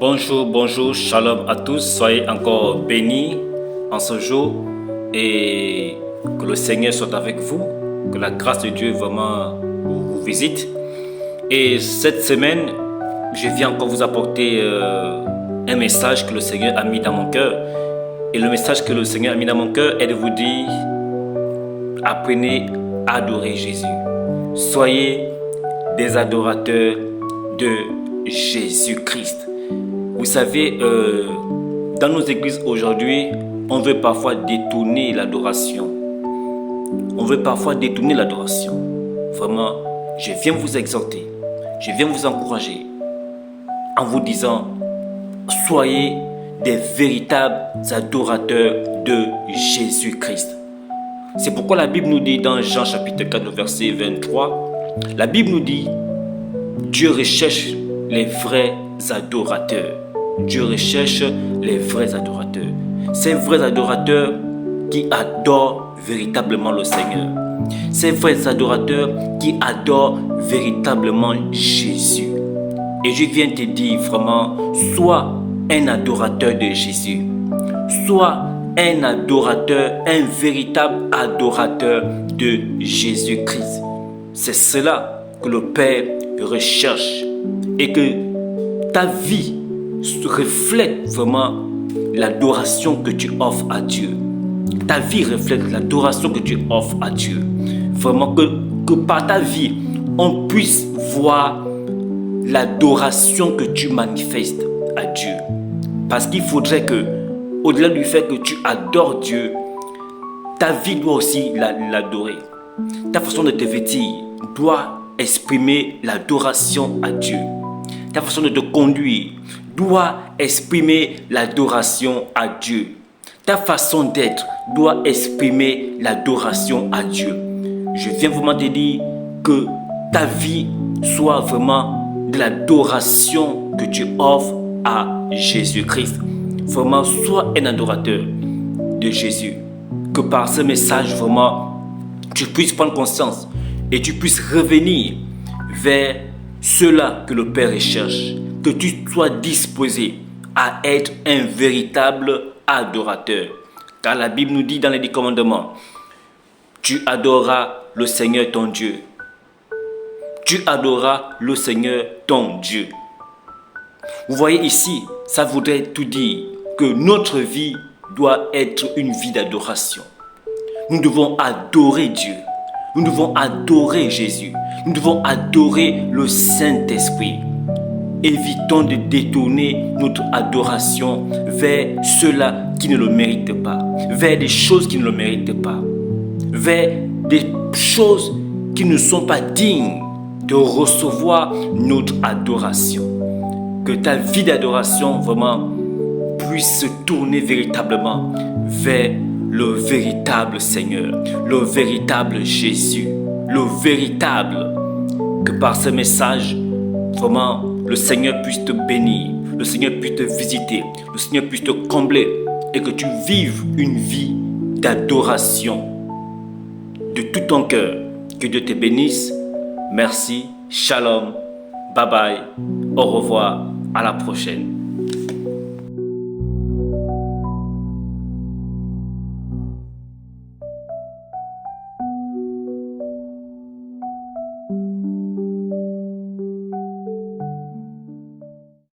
Bonjour, bonjour, shalom à tous. Soyez encore bénis en ce jour et que le Seigneur soit avec vous, que la grâce de Dieu vraiment vous visite. Et cette semaine, je viens encore vous apporter un message que le Seigneur a mis dans mon cœur. Et le message que le Seigneur a mis dans mon cœur est de vous dire: apprenez à adorer Jésus. Soyez des adorateurs de Jésus-Christ. Vous savez, dans nos églises aujourd'hui, on veut parfois détourner l'adoration. Vraiment, je viens vous exhorter, je viens vous encourager en vous disant: soyez des véritables adorateurs de Jésus-Christ. C'est pourquoi la Bible nous dit dans Jean chapitre 4, verset 23, la Bible nous dit: Dieu recherche les vrais adorateurs. Dieu recherche les vrais adorateurs. Ces vrais adorateurs qui adorent véritablement le Seigneur. Ces vrais adorateurs qui adorent véritablement Jésus. Et je viens te dire vraiment, sois un adorateur de Jésus. Sois un adorateur, un véritable adorateur de Jésus-Christ. C'est cela que le Père recherche, et que ta vie reflète vraiment l'adoration que tu offres à Dieu. Ta vie reflète l'adoration que tu offres à Dieu. Vraiment que par ta vie, on puisse voir l'adoration que tu manifestes à Dieu. Parce qu'il faudrait que, au-delà du fait que tu adores Dieu, ta vie doit aussi l'adorer. Ta façon de te vêtir doit exprimer l'adoration à Dieu. Ta façon de te conduire doit exprimer l'adoration à Dieu. Ta façon d'être doit exprimer l'adoration à Dieu. Je viens vraiment te dire que ta vie soit vraiment de l'adoration que tu offres à Jésus-Christ. Vraiment, sois un adorateur de Jésus. Que par ce message, vraiment, tu puisses prendre conscience et tu puisses revenir vers cela que le Père recherche. Que tu sois disposé à être un véritable adorateur. Car la Bible nous dit dans les 10 commandements: tu adoreras le Seigneur ton Dieu. Tu adoreras le Seigneur ton Dieu. Vous voyez ici, ça voudrait tout dire que notre vie doit être une vie d'adoration. Nous devons adorer Dieu. Nous devons adorer Jésus. Nous devons adorer le Saint-Esprit. Évitons de détourner notre adoration vers ceux-là qui ne le méritent pas, vers des choses qui ne le méritent pas, vers des choses qui ne sont pas dignes de recevoir notre adoration. Que ta vie d'adoration vraiment puisse se tourner véritablement vers le véritable Seigneur, le véritable Jésus, le véritable. Que par ce message, vraiment, le Seigneur puisse te bénir, le Seigneur puisse te visiter, le Seigneur puisse te combler, et que tu vives une vie d'adoration de tout ton cœur. Que Dieu te bénisse. Merci, shalom, bye bye, au revoir, à la prochaine.